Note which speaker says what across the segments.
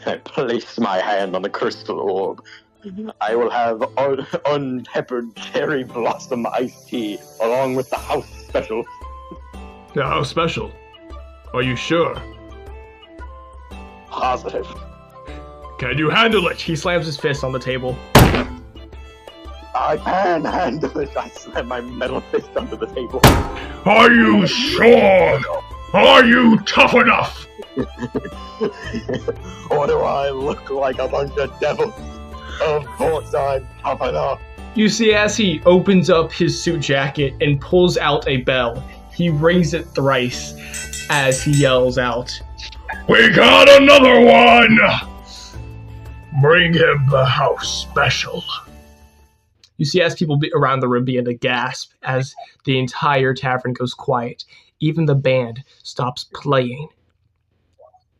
Speaker 1: I place my hand on the crystal orb. I will have unpeppered cherry blossom iced tea along with the house special.
Speaker 2: The house special? Are you sure?
Speaker 1: Positive.
Speaker 2: Can you handle it? He slams his fist on the table.
Speaker 1: I can handle it. I slam my metal fist under the table.
Speaker 2: Are you sure? Are you tough enough?
Speaker 1: Or do I look like a bunch of devils? Of course I'm tough enough.
Speaker 2: You see, as he opens up his suit jacket and pulls out a bell, he rings it thrice as he yells out, "We got another one! Bring him the house special." You see, as people around the room begin to gasp as the entire tavern goes quiet, even the band stops playing.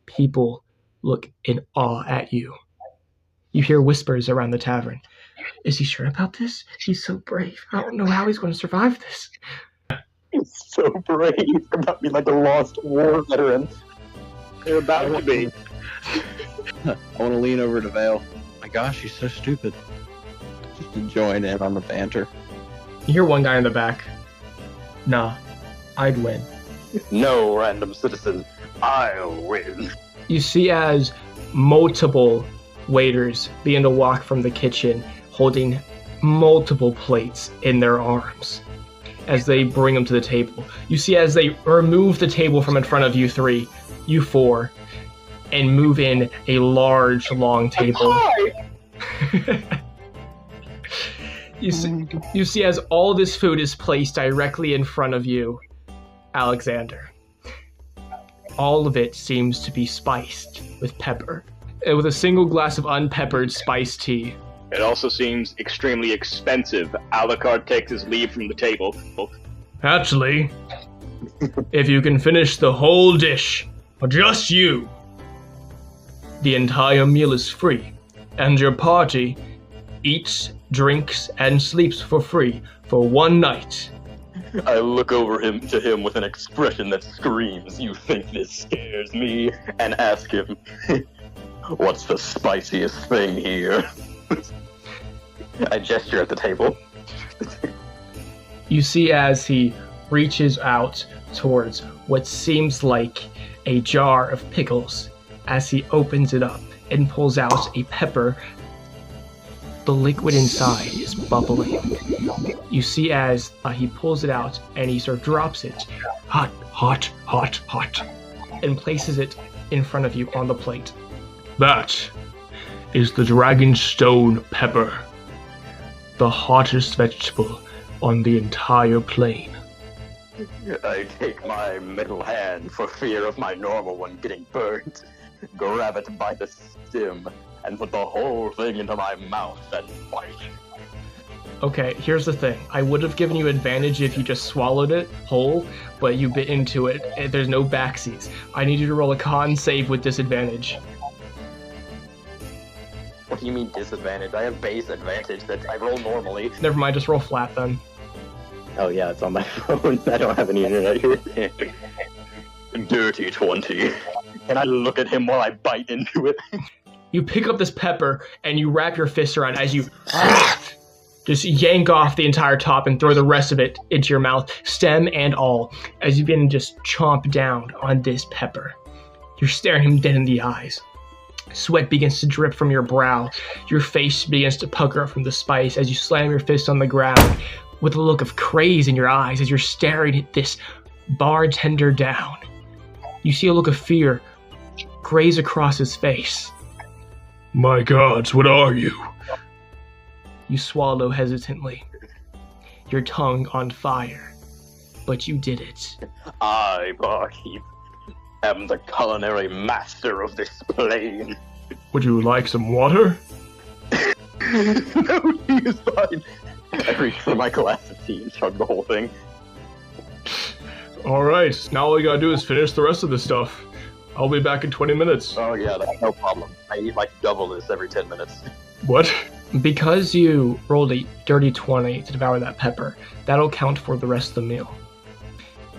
Speaker 2: People look in awe at you. You hear whispers around the tavern. Is he sure about this? He's so brave. I don't know how he's going to survive this.
Speaker 1: He's so brave. He's about to be like a lost war veteran. They're about to be.
Speaker 3: I want to lean over to Vale. My gosh, he's so stupid. Just to join in on the banter.
Speaker 2: You hear one guy in the back. Nah, I'd win.
Speaker 1: No, random citizen. I'll win.
Speaker 2: You see as multiple waiters begin to walk from the kitchen holding multiple plates in their arms as they bring them to the table. You see as they remove the table from in front of you three, you four, and move in a large, long table. You see as all this food is placed directly in front of you, Alexander. All of it seems to be spiced with pepper, and with a single glass of unpeppered spiced tea.
Speaker 4: It also seems extremely expensive. Alucard takes his leave from the table.
Speaker 2: Actually, if you can finish the whole dish, just you, the entire meal is free, and your party eats, drinks, and sleeps for free for one night.
Speaker 1: I look over to him with an expression that screams, "You think this scares me?" and ask him, "What's the spiciest thing here?" I gesture at the table.
Speaker 2: You see as he reaches out towards what seems like a jar of pickles as he opens it up and pulls out a pepper. The liquid inside is bubbling. You see as he pulls it out and he sort of drops it, hot, hot, hot, hot, and places it in front of you on the plate. That is the Dragonstone pepper, the hottest vegetable on the entire plane.
Speaker 1: I take my middle hand for fear of my normal one getting burnt, grab it by the stem, and put the whole thing into my mouth and bite.
Speaker 2: Okay, here's the thing. I would have given you advantage if you just swallowed it whole, but you bit into it. There's no backsies. I need you to roll a con save with disadvantage.
Speaker 1: What do you mean disadvantage? I have base advantage that I roll normally.
Speaker 2: Never mind, just roll flat then.
Speaker 1: Oh yeah, it's on my phone. I don't have any internet here. Dirty 20. And I look at him while I bite into it.
Speaker 2: You pick up this pepper and you wrap your fist around as you just yank off the entire top and throw the rest of it into your mouth, stem and all, as you begin to just chomp down on this pepper. You're staring him dead in the eyes. Sweat begins to drip from your brow. Your face begins to pucker up from the spice as you slam your fist on the ground with a look of craze in your eyes as you're staring at this bartender down. You see a look of fear graze across his face. My gods, what are you? You swallow hesitantly, your tongue on fire, but you did it.
Speaker 1: I, barkeep, am the culinary master of this plane.
Speaker 2: Would you like some water?
Speaker 1: No, he is fine. I reach for my glass of tea and chug the whole thing.
Speaker 2: Alright, now all you gotta do is finish the rest of the stuff. I'll be back in 20 minutes.
Speaker 1: Oh yeah, that's no problem. I eat like double this every 10 minutes.
Speaker 2: What? Because you rolled a dirty 20 to devour that pepper, that'll count for the rest of the meal.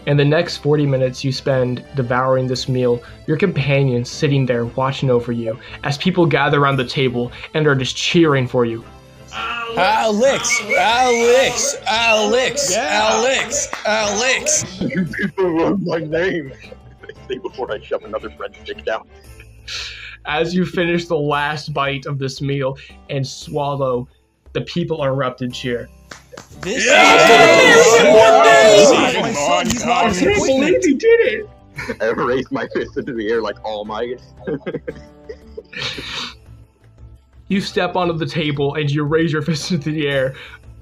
Speaker 2: And the next 40 minutes you spend devouring this meal, your companions sitting there watching over you as people gather around the table and are just cheering for you.
Speaker 5: Alex! Alex! Alex! Alex! Alex!
Speaker 1: You people wrote my name. I say before I shove another breadstick down.
Speaker 2: As you finish the last bite of this meal and swallow, the people erupt in cheer.
Speaker 5: This
Speaker 2: I can't believe he did it!
Speaker 1: I raised my fist into the air like All Might.
Speaker 2: You step onto the table and you raise your fist into the air,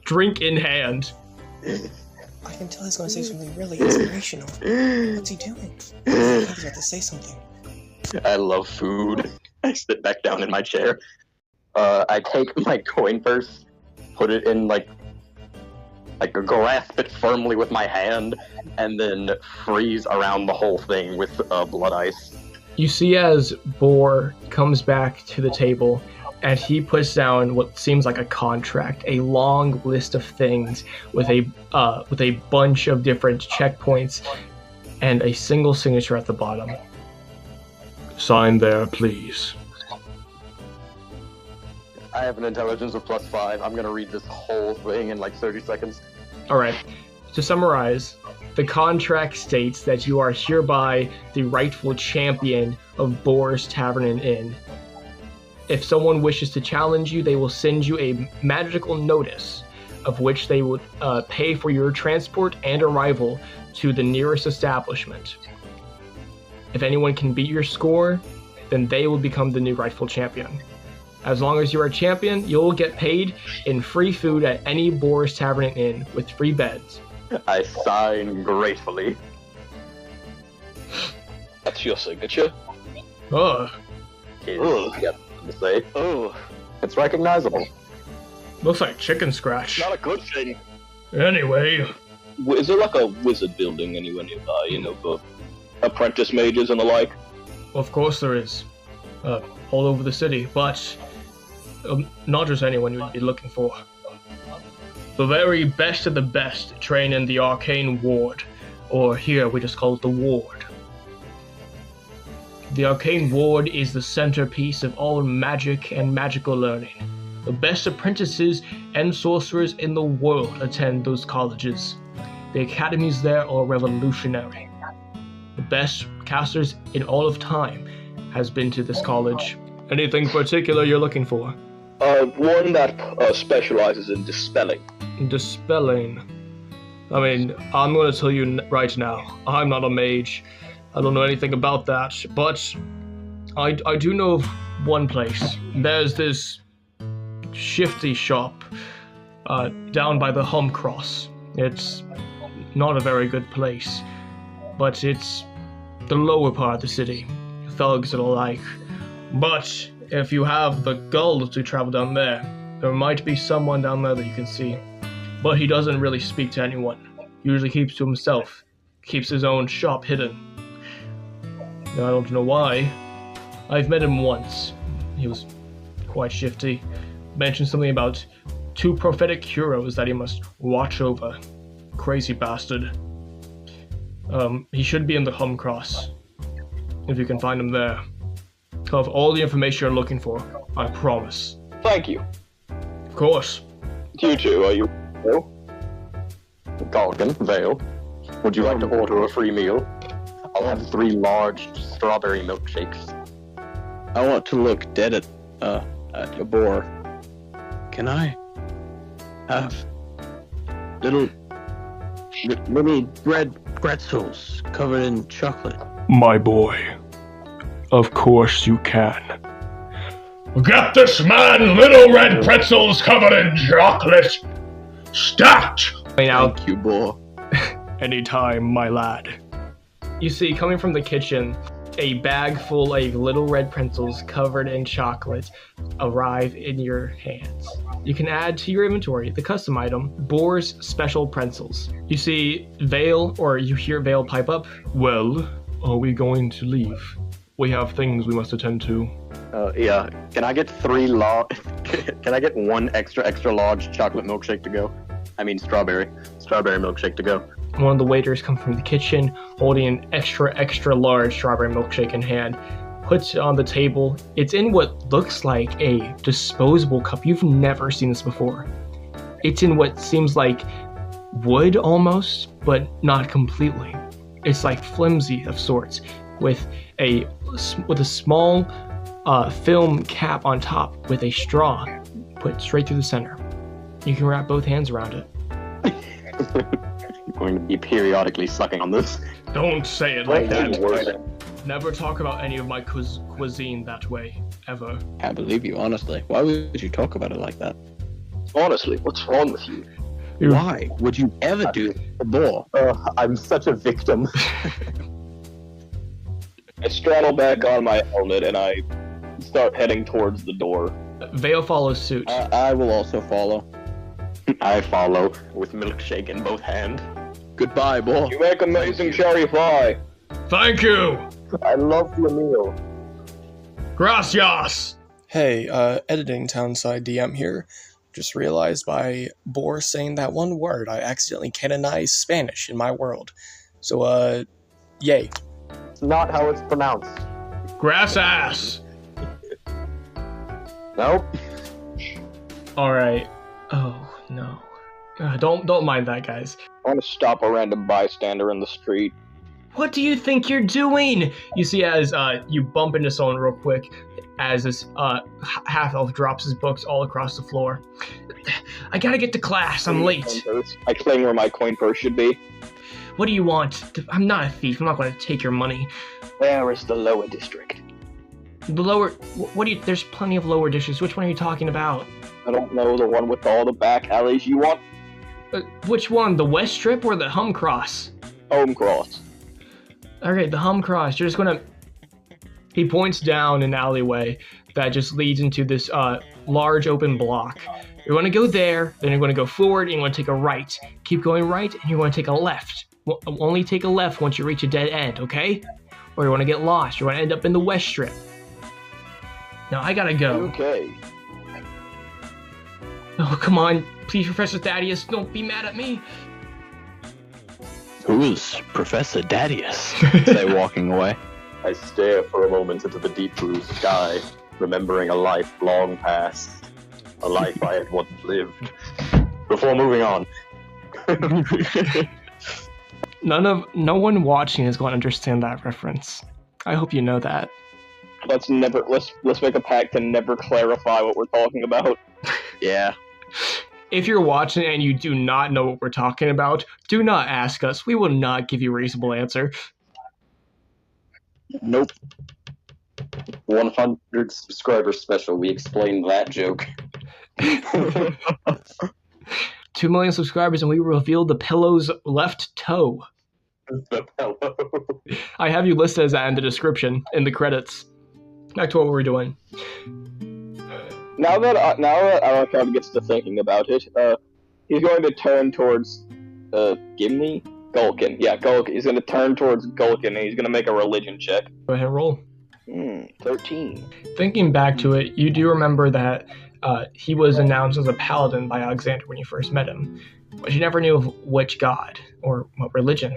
Speaker 2: drink in hand.
Speaker 5: I can tell he's going to say something really inspirational. What's he doing? I think he's about to say something.
Speaker 1: I love food. I sit back down in my chair. I take my coin purse, put it in like grasp it firmly with my hand, and then freeze around the whole thing with blood ice.
Speaker 2: You see as Boar comes back to the table, and he puts down what seems like a contract, a long list of things with a bunch of different checkpoints and a single signature at the bottom. Sign there, please.
Speaker 1: I have an intelligence of +5. I'm gonna read this whole thing in like 30 seconds.
Speaker 2: Alright, to summarize, the contract states that you are hereby the rightful champion of BOARS Tavern Inn. If someone wishes to challenge you, they will send you a magical notice, of which they would pay for your transport and arrival to the nearest establishment. If anyone can beat your score, then they will become the new rightful champion. As long as you're a champion, you'll get paid in free food at any BOARS Tavern Inn with free beds.
Speaker 1: I sign gratefully.
Speaker 4: That's your signature?
Speaker 2: Ugh,
Speaker 1: Yep, to say.
Speaker 4: Oh,
Speaker 1: It's recognizable.
Speaker 2: looks like chicken scratch.
Speaker 4: not a good thing.
Speaker 2: Anyway,
Speaker 4: Is there like a wizard building anywhere nearby, you know, for apprentice mages and the like?
Speaker 2: of course there is. All over the city, but not just anyone you'd be looking for. The very best of the best train in the Arcane Ward, or here we just call it the Ward. The Arcane Ward is the centerpiece of all magic and magical learning. The best apprentices and sorcerers in the world attend those colleges. The academies there are revolutionary. The best casters in all of time has been to this college. Anything particular you're looking for?
Speaker 4: One that specializes in dispelling.
Speaker 2: Dispelling. I mean, I'm going to tell you right now, I'm not a mage. I don't know anything about that, but I do know of one place. There's this shifty shop down by the Hum Cross. It's not a very good place, but it's the lower part of the city. Thugs and the like. But if you have the gall to travel down there, there might be someone down there that you can see. But he doesn't really speak to anyone. Usually keeps to himself. Keeps his own shop hidden. Now, I don't know why. I've met him once. He was quite shifty. Mentioned something about 2 prophetic heroes that he must watch over. Crazy bastard. He should be in the Hum Cross. If you can find him there. I'll have all the information you're looking for. I promise.
Speaker 4: Thank you.
Speaker 2: Of course.
Speaker 4: You too, are you? No?
Speaker 1: Galkin, Vale, would you like to order a free meal? I'll have 3 large strawberry milkshakes.
Speaker 3: I want to look dead at a boar. Can I have little bread pretzels covered in chocolate?
Speaker 2: My boy. Of course you can. Get this man little red pretzels covered in chocolate. Stat!
Speaker 3: Thank you, boy.
Speaker 2: Anytime, my lad. You see, coming from the kitchen, a bag full of little red pretzels covered in chocolate arrive in your hands. You can add to your inventory the custom item, Boar's Special Pretzels. You see Vale, or you hear Vale pipe up. Well, are we going to leave? We have things we must attend to.
Speaker 1: Yeah. Can I get 3 Can I get 1 extra large chocolate milkshake to go? I mean strawberry milkshake to go.
Speaker 2: one of the waiters comes from the kitchen holding an extra large strawberry milkshake in hand, puts it on the table. It's in what looks like a disposable cup. You've never seen this before. It's in what seems like wood almost, but not completely. It's like flimsy of sorts, with a small film cap on top with a straw put straight through the center. You can wrap both hands around it.
Speaker 1: I'm going to be periodically sucking on this.
Speaker 2: Don't say it like that. Never talk about any of my cuisine that way, ever.
Speaker 3: I believe you, honestly. Why would you talk about it like that?
Speaker 4: Honestly, what's wrong with you?
Speaker 3: Why would you ever do a ball?
Speaker 1: I'm such a victim.
Speaker 4: I straddle back on my helmet and I start heading towards the door.
Speaker 2: Vale follows suit.
Speaker 3: I will also follow.
Speaker 1: I follow with milkshake in both hands.
Speaker 3: Goodbye, ball.
Speaker 4: You make amazing cherry pie.
Speaker 2: Thank you!
Speaker 1: I love your meal.
Speaker 2: Gracias!
Speaker 5: Hey, editing TownsideDM here. Just realized by BOARS saying that one word, I accidentally canonized Spanish in my world. So, yay.
Speaker 1: It's not how it's pronounced.
Speaker 2: Grass ass!
Speaker 1: Nope.
Speaker 2: Alright. Oh, no. Don't mind that, guys.
Speaker 4: I want to stop a random bystander in the street.
Speaker 2: What do you think you're doing? You see as you bump into someone real quick, as this half-elf drops his books all across the floor. I gotta get to class, I'm late.
Speaker 4: I cling where my coin purse should be.
Speaker 2: What do you want? I'm not a thief, I'm not gonna take your money.
Speaker 4: Where is the lower district?
Speaker 2: The lower, what do you, there's plenty of lower districts, which one are you talking about?
Speaker 4: I don't know, the one with all the back alleys you want?
Speaker 2: Which one, the West Strip or the Hum Cross?
Speaker 4: Home Cross.
Speaker 2: Okay, the Hum Cross, you're just gonna... He points down an alleyway that just leads into this large open block. You're gonna go there, then you're gonna go forward, and you're gonna take a right. Keep going right, and you're gonna take a left. Only take a left once you reach a dead end, okay? Or you wanna get lost, you're gonna end up in the West Strip. Now, I gotta go.
Speaker 4: Okay.
Speaker 2: Oh, come on. Please, Professor Thaddeus, don't be mad at me.
Speaker 3: Who is Professor Thaddeus? Say, walking away.
Speaker 1: I stare for a moment into the deep blue sky, remembering a life long past. A life I had once lived. Before moving on.
Speaker 2: No one watching is going to understand that reference. I hope you know that.
Speaker 4: Let's make a pact to never clarify what we're talking about.
Speaker 3: Yeah.
Speaker 2: If you're watching and you do not know what we're talking about, do not ask us. We will not give you a reasonable answer.
Speaker 3: Nope.
Speaker 1: 100 subscriber special. We explained that joke.
Speaker 2: 2 million subscribers and we revealed the pillow's left toe.
Speaker 1: The pillow.
Speaker 2: I have you listed as that in the description, in the credits. Back to what we were doing.
Speaker 4: Now that Alucard gets to thinking about it, he's going to turn towards Gimli? Galkin. Yeah, Galkin. He's going to turn towards Galkin and he's going to make a religion check.
Speaker 2: Go ahead and roll.
Speaker 4: 13.
Speaker 2: Thinking back to it, you do remember that he was announced as a paladin by Alexander when you first met him, but you never knew of which god or what religion.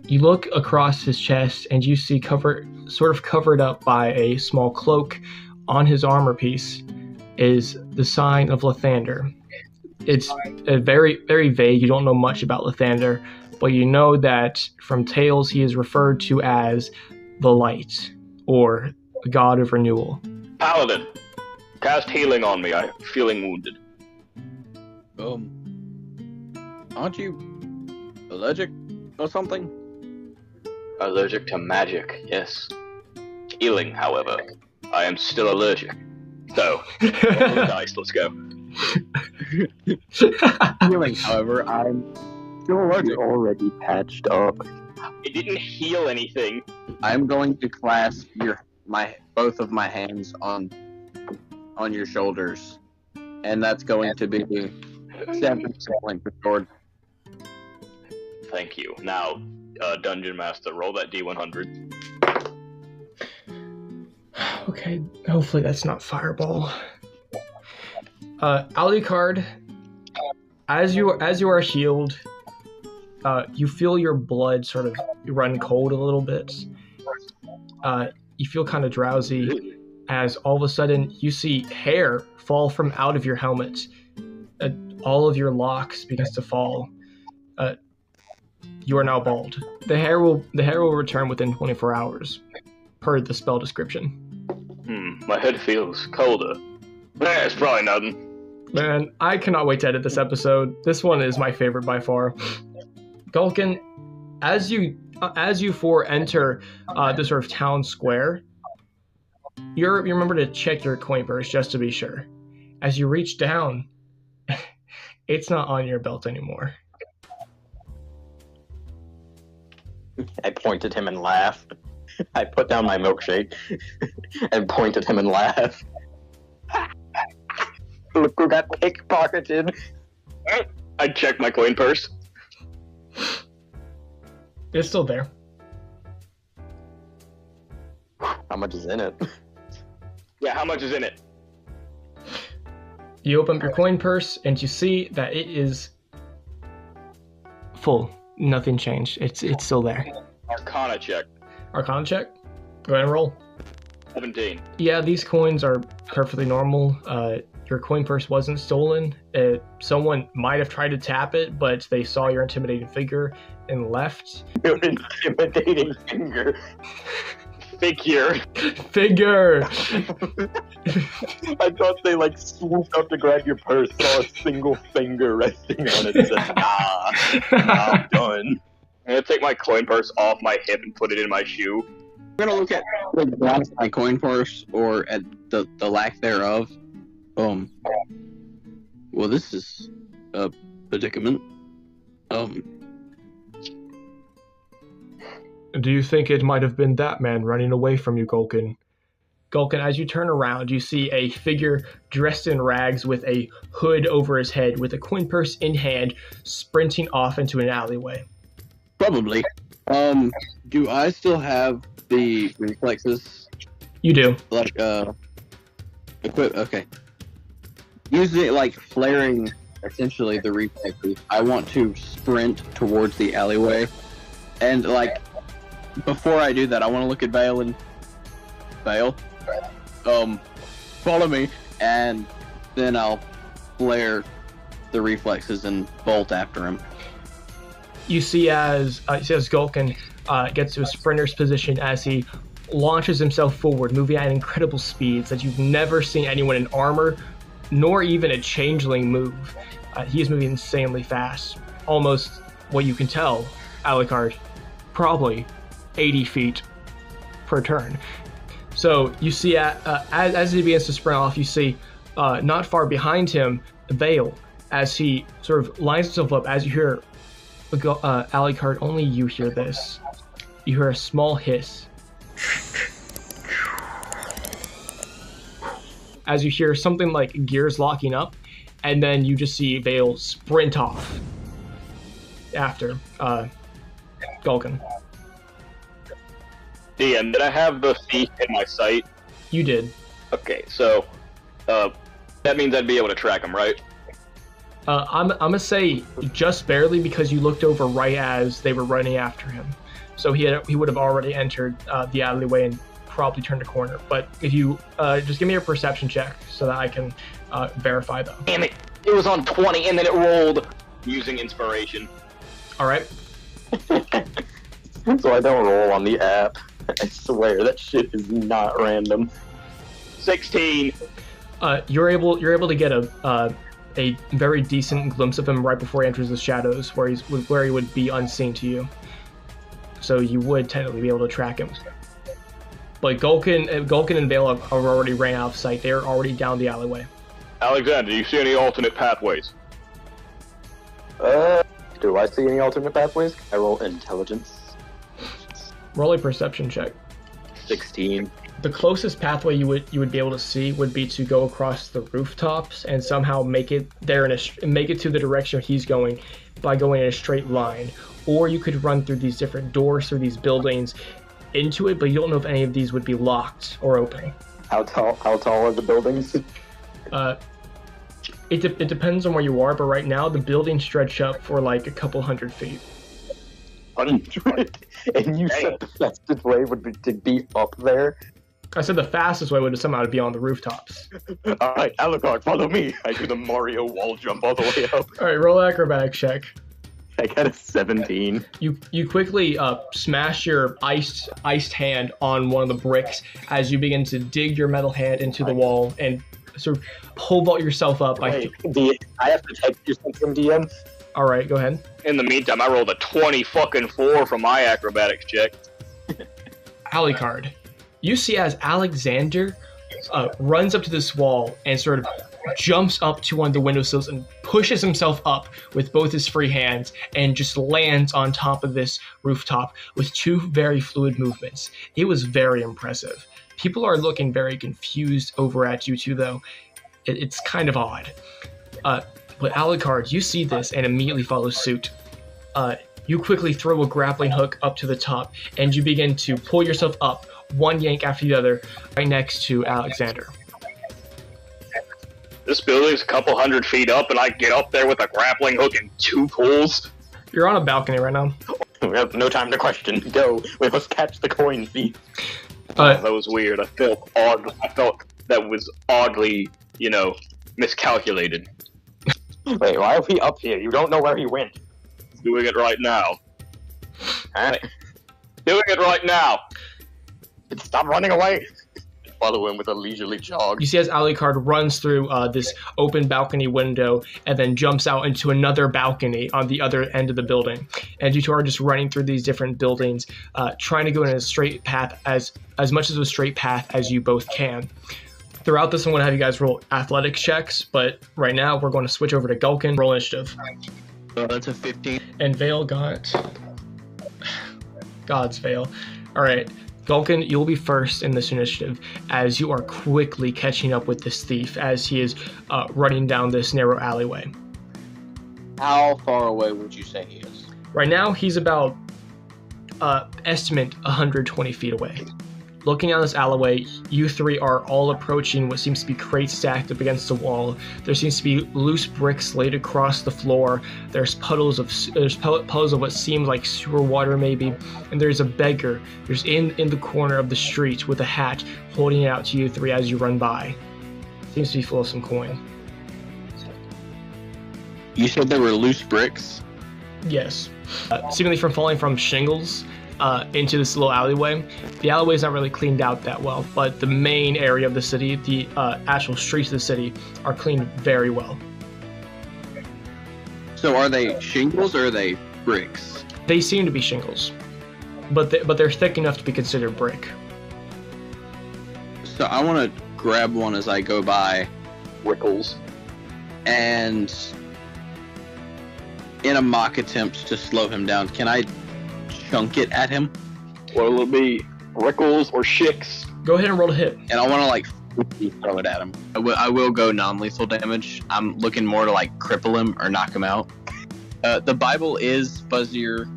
Speaker 2: You look across his chest and you see sort of covered up by a small cloak on his armor piece is the sign of Lathander. It's very, very vague. You don't know much about Lathander, but you know that from tales he is referred to as the Light, or the God of Renewal.
Speaker 4: Paladin, cast healing on me. I'm feeling wounded.
Speaker 3: Aren't you allergic or something?
Speaker 4: Allergic to magic, yes. Healing, however, I am still allergic. So, roll the dice, let's go.
Speaker 3: Healing, however, I'm still allergic.
Speaker 1: You're already patched up.
Speaker 4: It didn't heal anything.
Speaker 3: I'm going to clasp both of my hands on your shoulders, and that's going to be 7 rolling for sword.
Speaker 4: Thank you. Now, Dungeon Master, roll that D100.
Speaker 2: Okay, hopefully that's not Fireball. Alucard, as you are healed, you feel your blood sort of run cold a little bit. You feel kind of drowsy as all of a sudden you see hair fall from out of your helmet. All of your locks begins to fall. You are now bald. The hair will return within 24 hours, per the spell description.
Speaker 1: My head feels colder. It's probably nothing.
Speaker 2: Man, I cannot wait to edit this episode. This one is my favorite by far. Galkin, as you four enter the sort of town square, you remember to check your coin purse just to be sure. As you reach down, it's not on your belt anymore.
Speaker 1: I point at him and laugh. I put down my milkshake and point at him and laugh. Look who got pickpocketed. I check my coin purse.
Speaker 2: It's still there.
Speaker 1: How much is in it? Yeah, how much is in it?
Speaker 2: You open up your coin purse and you see that it is full. Nothing changed. It's still there.
Speaker 1: Arcana check.
Speaker 2: Arcana check? Go ahead and roll.
Speaker 1: 17.
Speaker 2: Yeah, these coins are perfectly normal. Your coin purse wasn't stolen. Someone might have tried to tap it, but they saw your intimidating figure and left.
Speaker 1: Your intimidating finger. Figure. I thought they swooped up to grab your purse, saw a single finger resting on it, and said, nah, I'm done. I'm gonna take my coin purse off my hip and put it in my shoe.
Speaker 3: I'm gonna look at my coin purse or at the lack thereof. Well, this is a predicament.
Speaker 2: Do you think it might have been that man running away from you, Galkin? Galkin, as you turn around, you see a figure dressed in rags with a hood over his head, with a coin purse in hand, sprinting off into an alleyway.
Speaker 3: Probably. Do I still have the reflexes?
Speaker 2: You do.
Speaker 3: Equip. Okay. Using flaring, essentially the reflexes. I want to sprint towards the alleyway, and before I do that, I want to look at Vale and Vale. Follow me, and then I'll flare the reflexes and bolt after him.
Speaker 2: You see as Galkin gets to a sprinter's position as he launches himself forward, moving at incredible speeds that you've never seen anyone in armor, nor even a changeling move. He is moving insanely fast, almost what you can tell, Alucard, probably 80 feet per turn. So you see, as he begins to sprint off, you see not far behind him, Vale, as he sort of lines himself up. As you hear, Alucard, only you hear this. You hear a small hiss. As you hear something like gears locking up, and then you just see Vale sprint off after Galkin.
Speaker 1: DM, did I have the thief in my sight?
Speaker 2: You did.
Speaker 1: Okay, so that means I'd be able to track him, right?
Speaker 2: I'm gonna say just barely, because you looked over right as they were running after him. So he would have already entered the alleyway and probably turned a corner. But if you just give me a perception check so that I can verify them.
Speaker 1: Damn it! It was on 20 and then it rolled using inspiration.
Speaker 2: All right.
Speaker 1: So I don't roll on the app. I swear that shit is not random. 16.
Speaker 2: You're able to get a very decent glimpse of him right before he enters the shadows, where he would be unseen to you. So you would technically be able to track him. But Galkin and Vale have already ran out of sight. They're already down the alleyway.
Speaker 1: Alexander, do you see any alternate pathways? Do I see any alternate pathways? I roll intelligence.
Speaker 2: Roll a perception check.
Speaker 1: 16.
Speaker 2: The closest pathway you would be able to see would be to go across the rooftops and somehow make it there make it to the direction he's going by going in a straight line. Or you could run through these different doors through these buildings into it, but you don't know if any of these would be locked or open.
Speaker 1: How tall are the buildings?
Speaker 2: It depends on where you are, but right now the buildings stretch up for like a couple hundred feet.
Speaker 1: 100, and you said the fastest way would be to be up there.
Speaker 2: I said the fastest way would somehow be on the rooftops.
Speaker 1: All right, Alucard, follow me. I do the Mario wall jump all the way up.
Speaker 2: All right, roll acrobatic check.
Speaker 1: I got a 17.
Speaker 2: You quickly smash your iced hand on one of the bricks as you begin to dig your metal hand into the wall and sort of pole vault yourself up.
Speaker 1: Wait, I have to type you something, DM?
Speaker 2: All right, go ahead.
Speaker 4: In the meantime, I rolled a 20-4 for my acrobatics check.
Speaker 2: Alucard. You see as Alexander runs up to this wall and sort of jumps up to one of the windowsills and pushes himself up with both his free hands and just lands on top of this rooftop with two very fluid movements. It was very impressive. People are looking very confused over at you two, though. It's kind of odd. But Alucard, you see this and immediately follow suit. You quickly throw a grappling hook up to the top and you begin to pull yourself up, one yank after the other, right next to Alexander.
Speaker 4: This building's a couple 100 feet up, and I get up there with a grappling hook and 2 pulls.
Speaker 2: You're on a balcony right now.
Speaker 1: We have no time to question. Go. We must catch the coin thief.
Speaker 4: That was weird. I felt that was oddly, miscalculated.
Speaker 1: Wait, why are we up here? You don't know where he went.
Speaker 4: Doing it right now.
Speaker 1: Huh?
Speaker 4: Doing it right now.
Speaker 1: Stop running away. Follow him with a leisurely jog.
Speaker 2: You see as Alucard runs through this open balcony window and then jumps out into another balcony on the other end of the building. And you two are just running through these different buildings, trying to go in a straight path, as much as a straight path as you both can. Throughout this, I'm going to have you guys roll athletics checks, but right now we're going to switch over to Galkin. Roll initiative.
Speaker 3: That's a 15.
Speaker 2: And Vale got... God's Vale. All right. Galkin, you'll be first in this initiative as you are quickly catching up with this thief as he is running down this narrow alleyway.
Speaker 3: How far away would you say he is?
Speaker 2: Right now, he's about, estimate 120 feet away. Looking down this alleyway, you three are all approaching what seems to be crates stacked up against the wall. There seems to be loose bricks laid across the floor. There's puddles of what seems like sewer water maybe, and there's a beggar. There's in the corner of the street with a hat, holding it out to you three as you run by. Seems to be full of some coin.
Speaker 3: You said there were loose bricks?
Speaker 2: Yes. Seemingly from falling from shingles into this little alleyway. The alleyway is not really cleaned out that well, but the main area of the city, the actual streets of the city, are cleaned very well.
Speaker 3: So are they shingles or are they bricks?
Speaker 2: They seem to be shingles, but they're thick enough to be considered brick.
Speaker 3: So I want to grab one as I go by,
Speaker 1: Rickles.
Speaker 3: and in a mock attempt to slow him down, can I chunk it at him?
Speaker 4: Well, it'll be Rickles or Shicks.
Speaker 2: Go ahead and roll a hit.
Speaker 3: And I want to throw it at him. I will go non-lethal damage. I'm looking more to cripple him or knock him out. The Bible is fuzzier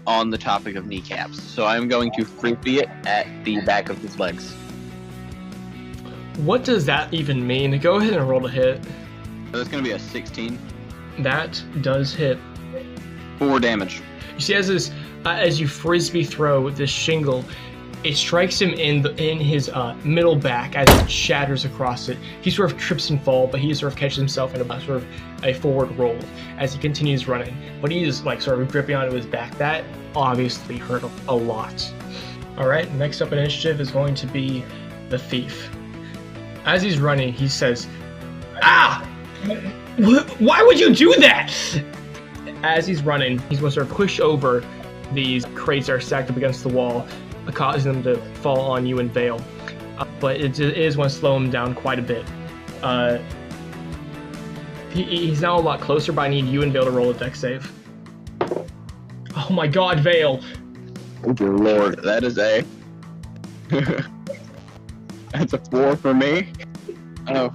Speaker 3: on the topic of kneecaps, so I'm going to frisbee it at the back of his legs.
Speaker 2: What does that even mean? Go ahead and roll a hit.
Speaker 3: So that's going to be a 16.
Speaker 2: That does hit.
Speaker 3: 4 damage.
Speaker 2: You see, as you frisbee throw this shingle, it strikes him in his middle back as it shatters across it. He sort of trips and falls, but he sort of catches himself in a sort of a forward roll as he continues running. But he is sort of gripping onto his back. That obviously hurt a lot. All right, next up in initiative is going to be the thief. As he's running, he says, "Ah! Why would you do that?" As he's running, he's going to sort of push over these crates that are stacked up against the wall, causing them to fall on you and Vale. But it is going to slow him down quite a bit. He's now a lot closer, but I need you and Vale to roll a dex save. Oh my god, Vale!
Speaker 3: Oh dear lord, that is a... That's a 4 for me. Oh,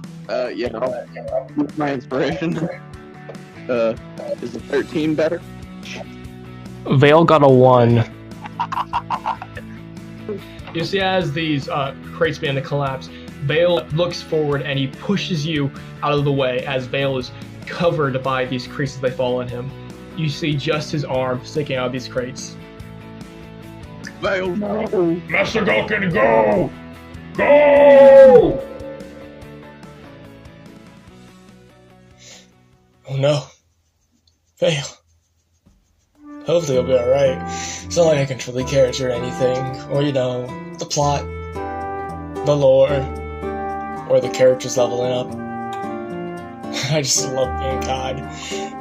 Speaker 3: my inspiration. Is a 13 better?
Speaker 2: Vale got a 1. You see, as these crates begin to collapse, Vale looks forward and he pushes you out of the way as Vale is covered by these crates as they fall on him. You see just his arm sticking out of these crates.
Speaker 3: Vale, no.
Speaker 6: Master Galkin, go! Go!
Speaker 5: Oh no. Fail. Hopefully he'll be alright. It's not like I control the character or anything, or the plot, the lore, or the characters leveling up. I just love being God.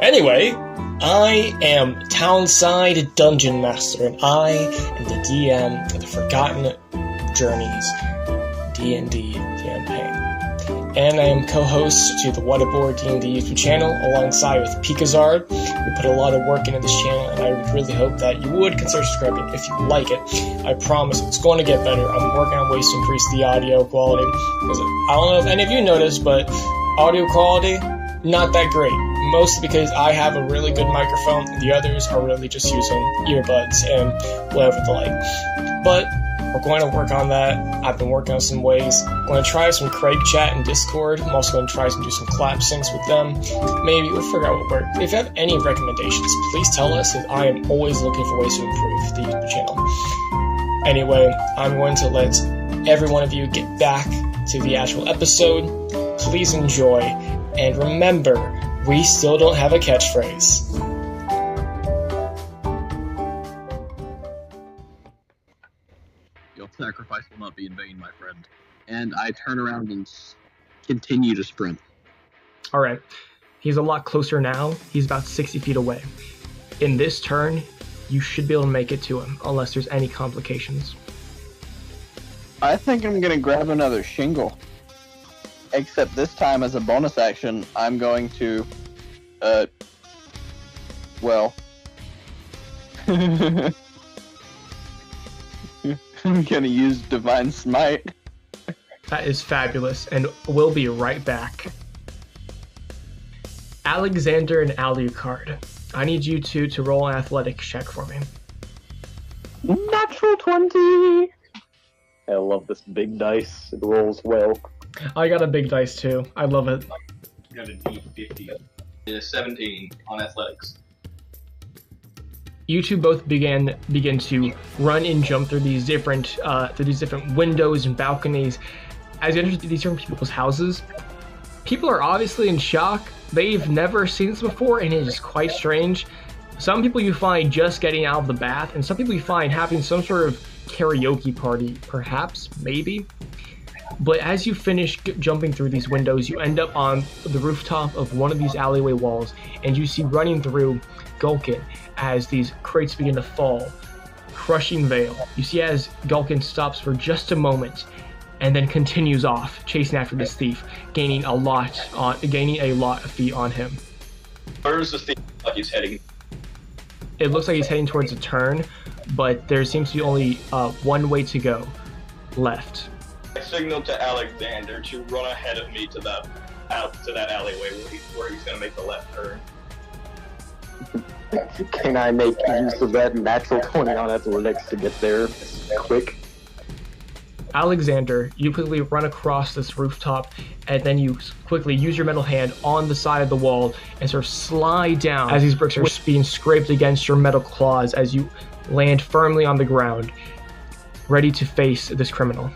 Speaker 5: Anyway, I am Townside Dungeon Master, and I am the DM of the Forgotten Journeys D&D campaign. And I am co-host to the BOARS D&D YouTube channel alongside with Pikazard. We put a lot of work into this channel, and I would really hope that you would consider subscribing if you like it. I promise it's going to get better. I'm working on ways to increase the audio quality. Because I don't know if any of you noticed, but audio quality, not that great. Mostly because I have a really good microphone, and the others are really just using earbuds and whatever the like. But we're going to work on that. I've been working on some ways. I'm going to try some Craig chat and Discord. I'm also going to try to do some clap syncs with them. Maybe we'll figure out what works. If you have any recommendations, please tell us, because I am always looking for ways to improve the YouTube channel. Anyway, I'm going to let every one of you get back to the actual episode. Please enjoy, and remember, we still don't have a catchphrase.
Speaker 3: Your sacrifice will not be in vain, my friend. And I turn around and continue to sprint.
Speaker 2: All right. He's a lot closer now. He's about 60 feet away. In this turn, you should be able to make it to him, unless there's any complications.
Speaker 3: I think I'm gonna grab another shingle. Except this time, as a bonus action, I'm going to, well... I'm gonna use Divine Smite.
Speaker 2: That is fabulous, and we'll be right back. Alexander and Alucard, I need you two to roll an athletics check for me.
Speaker 1: Natural 20! I love this big dice. It rolls well.
Speaker 2: I got a big dice too. I love it.
Speaker 7: I got a D50. It is 17 on athletics.
Speaker 2: You two both begin to run and jump through these different windows and balconies. As you enter these different people's houses, people are obviously in shock. They've never seen this before, and it is quite strange. Some people you find just getting out of the bath, and some people you find having some sort of karaoke party, perhaps, maybe. But as you finish jumping through these windows, you end up on the rooftop of one of these alleyway walls, and you see running through Galkin as these crates begin to fall, crushing Vale. You see as Galkin stops for just a moment, and then continues off, chasing after this thief, gaining a lot of feet on him.
Speaker 7: Where is the thief like he's heading?
Speaker 2: It looks like he's heading towards a turn, but there seems to be only one way to go left.
Speaker 7: I signaled to Alexander to run ahead of me to that alleyway where he's gonna make the left turn.
Speaker 1: Can I make use of that natural 20 on athletics to get there quick?
Speaker 2: Alexander, you quickly run across this rooftop, and then you quickly use your metal hand on the side of the wall and sort of slide down as these bricks are being scraped against your metal claws as you land firmly on the ground, ready to face this criminal.